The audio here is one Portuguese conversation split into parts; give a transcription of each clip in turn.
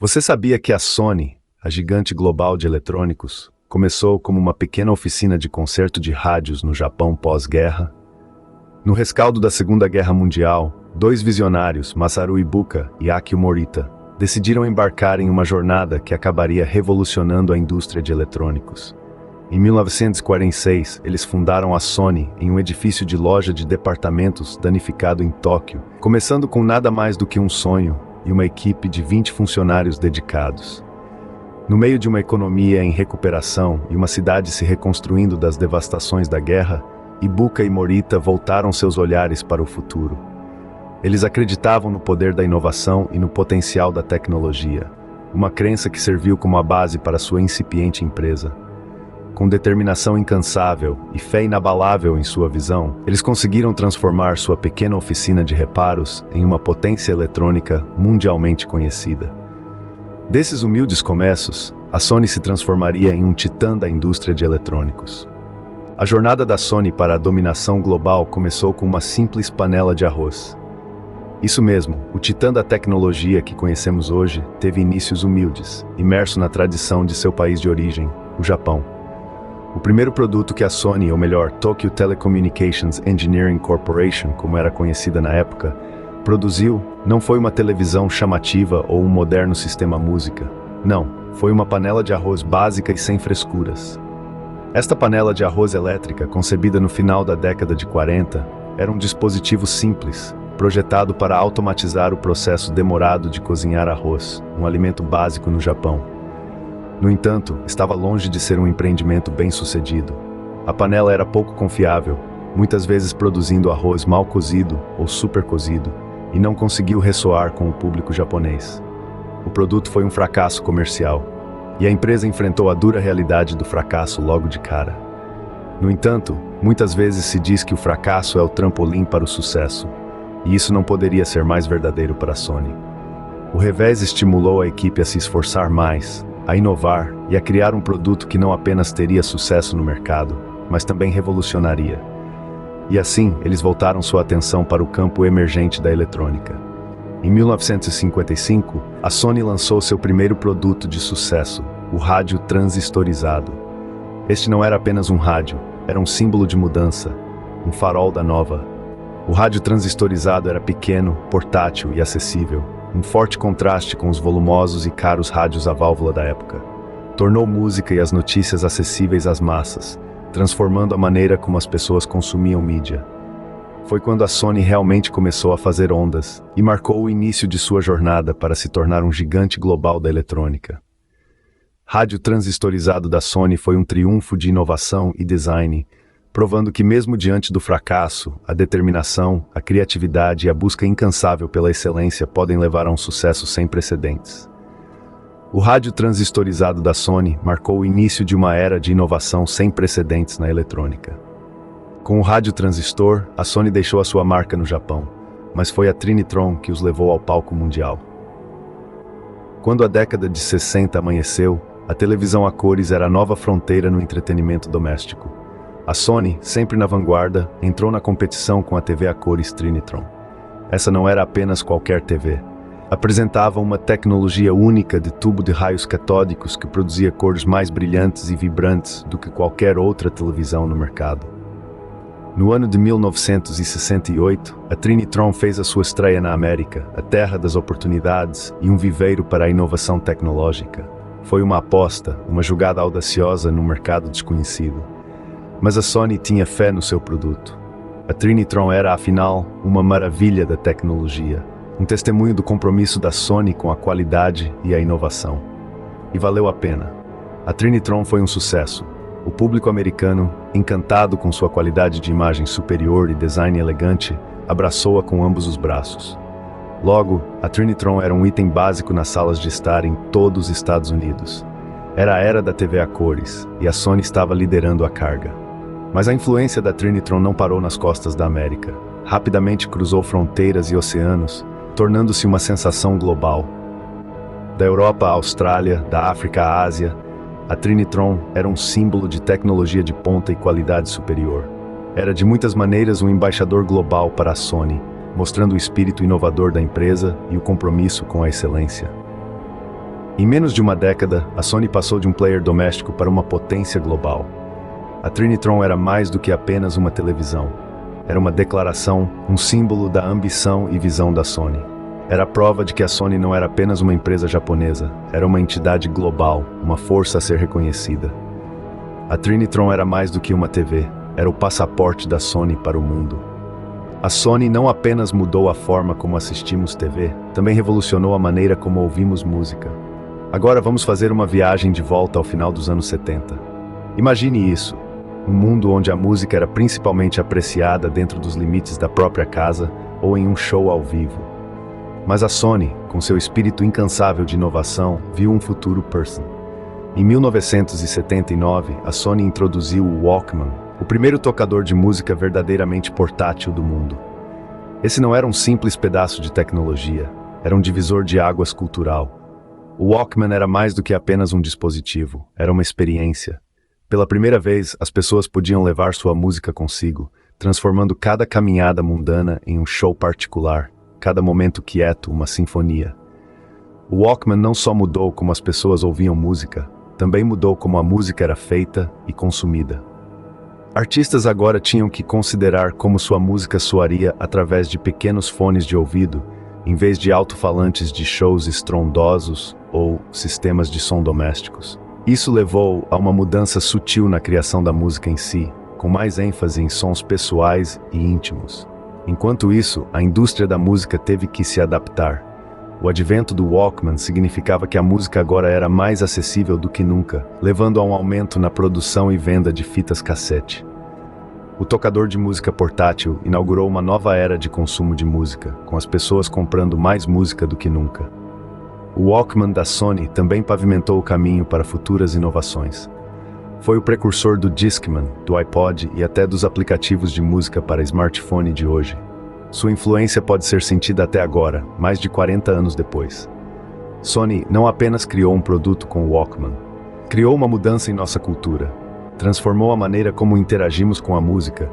Você sabia que a Sony, a gigante global de eletrônicos, começou como uma pequena oficina de conserto de rádios no Japão pós-guerra? No rescaldo da Segunda Guerra Mundial, dois visionários, Masaru Ibuka e Akio Morita, decidiram embarcar em uma jornada que acabaria revolucionando a indústria de eletrônicos. Em 1946, eles fundaram a Sony em um edifício de loja de departamentos danificado em Tóquio, começando com nada mais do que um sonho e uma equipe de 20 funcionários dedicados. No meio de uma economia em recuperação e uma cidade se reconstruindo das devastações da guerra, Ibuka e Morita voltaram seus olhares para o futuro. Eles acreditavam no poder da inovação e no potencial da tecnologia, uma crença que serviu como a base para sua incipiente empresa. Com determinação incansável e fé inabalável em sua visão, eles conseguiram transformar sua pequena oficina de reparos em uma potência eletrônica mundialmente conhecida. Desses humildes começos, a Sony se transformaria em um titã da indústria de eletrônicos. A jornada da Sony para a dominação global começou com uma simples panela de arroz. Isso mesmo, o titã da tecnologia que conhecemos hoje teve inícios humildes, imerso na tradição de seu país de origem, o Japão. O primeiro produto que a Sony, ou melhor, Tokyo Telecommunications Engineering Corporation, como era conhecida na época, produziu, não foi uma televisão chamativa ou um moderno sistema música. Não, foi uma panela de arroz básica e sem frescuras. Esta panela de arroz elétrica, concebida no final da década de 40, era um dispositivo simples, projetado para automatizar o processo demorado de cozinhar arroz, um alimento básico no Japão. No entanto, estava longe de ser um empreendimento bem-sucedido. A panela era pouco confiável, muitas vezes produzindo arroz mal cozido ou super cozido, e não conseguiu ressoar com o público japonês. O produto foi um fracasso comercial, e a empresa enfrentou a dura realidade do fracasso logo de cara. No entanto, muitas vezes se diz que o fracasso é o trampolim para o sucesso, e isso não poderia ser mais verdadeiro para a Sony. O revés estimulou a equipe a se esforçar mais, a inovar e a criar um produto que não apenas teria sucesso no mercado, mas também revolucionaria. E assim, eles voltaram sua atenção para o campo emergente da eletrônica. Em 1955, a Sony lançou seu primeiro produto de sucesso, o rádio transistorizado. Este não era apenas um rádio, era um símbolo de mudança, um farol da nova. O rádio transistorizado era pequeno, portátil e acessível, um forte contraste com os volumosos e caros rádios à válvula da época. Tornou música e as notícias acessíveis às massas, transformando a maneira como as pessoas consumiam mídia. Foi quando a Sony realmente começou a fazer ondas e marcou o início de sua jornada para se tornar um gigante global da eletrônica. Rádio transistorizado da Sony foi um triunfo de inovação e design, provando que mesmo diante do fracasso, a determinação, a criatividade e a busca incansável pela excelência podem levar a um sucesso sem precedentes. O rádio transistorizado da Sony marcou o início de uma era de inovação sem precedentes na eletrônica. Com o rádio transistor, a Sony deixou a sua marca no Japão, mas foi a Trinitron que os levou ao palco mundial. Quando a década de 60 amanheceu, a televisão a cores era a nova fronteira no entretenimento doméstico. A Sony, sempre na vanguarda, entrou na competição com a TV a cores Trinitron. Essa não era apenas qualquer TV. Apresentava uma tecnologia única de tubo de raios catódicos que produzia cores mais brilhantes e vibrantes do que qualquer outra televisão no mercado. No ano de 1968, a Trinitron fez a sua estreia na América, a terra das oportunidades e um viveiro para a inovação tecnológica. Foi uma aposta, uma jogada audaciosa num mercado desconhecido. Mas a Sony tinha fé no seu produto. A Trinitron era, afinal, uma maravilha da tecnologia, um testemunho do compromisso da Sony com a qualidade e a inovação. E valeu a pena. A Trinitron foi um sucesso. O público americano, encantado com sua qualidade de imagem superior e design elegante, abraçou-a com ambos os braços. Logo, a Trinitron era um item básico nas salas de estar em todos os Estados Unidos. Era a era da TV a cores, e a Sony estava liderando a carga. Mas a influência da Trinitron não parou nas costas da América. Rapidamente cruzou fronteiras e oceanos, tornando-se uma sensação global. Da Europa à Austrália, da África à Ásia, a Trinitron era um símbolo de tecnologia de ponta e qualidade superior. Era de muitas maneiras um embaixador global para a Sony, mostrando o espírito inovador da empresa e o compromisso com a excelência. Em menos de uma década, a Sony passou de um player doméstico para uma potência global. A Trinitron era mais do que apenas uma televisão. Era uma declaração, um símbolo da ambição e visão da Sony. Era a prova de que a Sony não era apenas uma empresa japonesa, era uma entidade global, uma força a ser reconhecida. A Trinitron era mais do que uma TV, era o passaporte da Sony para o mundo. A Sony não apenas mudou a forma como assistimos TV, também revolucionou a maneira como ouvimos música. Agora vamos fazer uma viagem de volta ao final dos anos 70. Imagine isso, um mundo onde a música era principalmente apreciada dentro dos limites da própria casa ou em um show ao vivo. Mas a Sony, com seu espírito incansável de inovação, viu um futuro person. Em 1979, a Sony introduziu o Walkman, o primeiro tocador de música verdadeiramente portátil do mundo. Esse não era um simples pedaço de tecnologia, era um divisor de águas cultural. O Walkman era mais do que apenas um dispositivo, era uma experiência. Pela primeira vez, as pessoas podiam levar sua música consigo, transformando cada caminhada mundana em um show particular, cada momento quieto uma sinfonia. O Walkman não só mudou como as pessoas ouviam música, também mudou como a música era feita e consumida. Artistas agora tinham que considerar como sua música soaria através de pequenos fones de ouvido, em vez de alto-falantes de shows estrondosos ou sistemas de som domésticos. Isso levou a uma mudança sutil na criação da música em si, com mais ênfase em sons pessoais e íntimos. Enquanto isso, a indústria da música teve que se adaptar. O advento do Walkman significava que a música agora era mais acessível do que nunca, levando a um aumento na produção e venda de fitas cassete. O tocador de música portátil inaugurou uma nova era de consumo de música, com as pessoas comprando mais música do que nunca. O Walkman da Sony também pavimentou o caminho para futuras inovações. Foi o precursor do Discman, do iPod e até dos aplicativos de música para smartphone de hoje. Sua influência pode ser sentida até agora, mais de 40 anos depois. Sony não apenas criou um produto com o Walkman, criou uma mudança em nossa cultura. Transformou a maneira como interagimos com a música,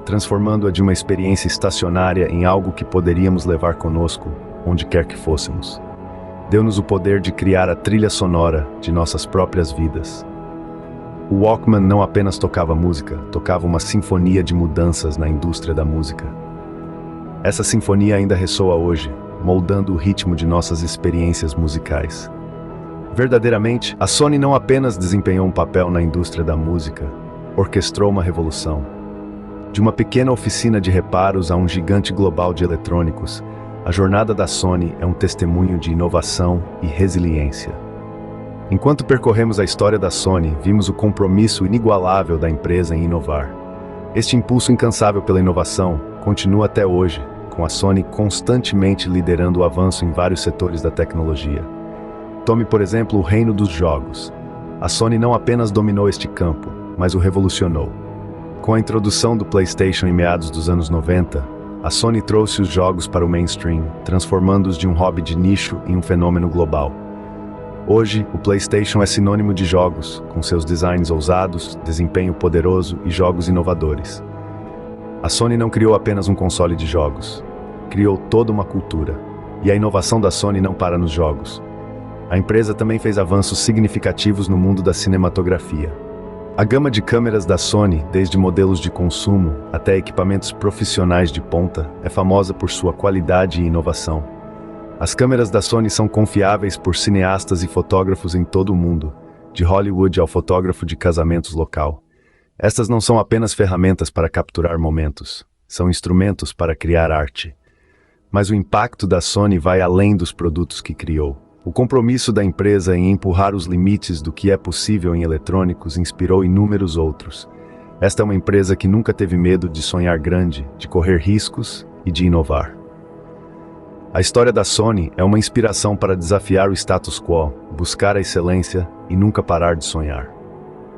transformando-a de uma experiência estacionária em algo que poderíamos levar conosco, onde quer que fôssemos. Deu-nos o poder de criar a trilha sonora de nossas próprias vidas. O Walkman não apenas tocava música, tocava uma sinfonia de mudanças na indústria da música. Essa sinfonia ainda ressoa hoje, moldando o ritmo de nossas experiências musicais. Verdadeiramente, a Sony não apenas desempenhou um papel na indústria da música, orquestrou uma revolução. De uma pequena oficina de reparos a um gigante global de eletrônicos, a jornada da Sony é um testemunho de inovação e resiliência. Enquanto percorremos a história da Sony, vimos o compromisso inigualável da empresa em inovar. Este impulso incansável pela inovação continua até hoje, com a Sony constantemente liderando o avanço em vários setores da tecnologia. Tome, por exemplo, o reino dos jogos. A Sony não apenas dominou este campo, mas o revolucionou. Com a introdução do PlayStation em meados dos anos 90, a Sony trouxe os jogos para o mainstream, transformando-os de um hobby de nicho em um fenômeno global. Hoje, o PlayStation é sinônimo de jogos, com seus designs ousados, desempenho poderoso e jogos inovadores. A Sony não criou apenas um console de jogos, criou toda uma cultura. E a inovação da Sony não para nos jogos. A empresa também fez avanços significativos no mundo da cinematografia. A gama de câmeras da Sony, desde modelos de consumo até equipamentos profissionais de ponta, é famosa por sua qualidade e inovação. As câmeras da Sony são confiáveis por cineastas e fotógrafos em todo o mundo, de Hollywood ao fotógrafo de casamentos local. Estas não são apenas ferramentas para capturar momentos, são instrumentos para criar arte. Mas o impacto da Sony vai além dos produtos que criou. O compromisso da empresa em empurrar os limites do que é possível em eletrônicos inspirou inúmeros outros. Esta é uma empresa que nunca teve medo de sonhar grande, de correr riscos e de inovar. A história da Sony é uma inspiração para desafiar o status quo, buscar a excelência e nunca parar de sonhar.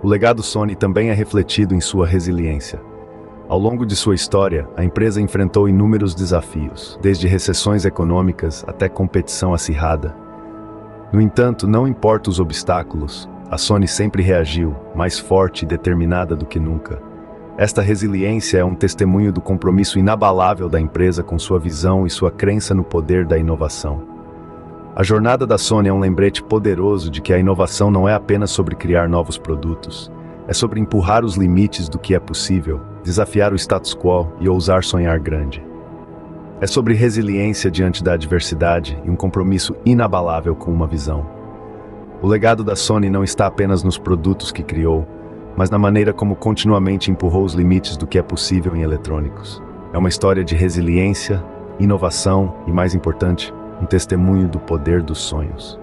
O legado Sony também é refletido em sua resiliência. Ao longo de sua história, a empresa enfrentou inúmeros desafios, desde recessões econômicas até competição acirrada. No entanto, não importa os obstáculos, a Sony sempre reagiu, mais forte e determinada do que nunca. Esta resiliência é um testemunho do compromisso inabalável da empresa com sua visão e sua crença no poder da inovação. A jornada da Sony é um lembrete poderoso de que a inovação não é apenas sobre criar novos produtos, é sobre empurrar os limites do que é possível, desafiar o status quo e ousar sonhar grande. É sobre resiliência diante da adversidade e um compromisso inabalável com uma visão. O legado da Sony não está apenas nos produtos que criou, mas na maneira como continuamente empurrou os limites do que é possível em eletrônicos. É uma história de resiliência, inovação e, mais importante, um testemunho do poder dos sonhos.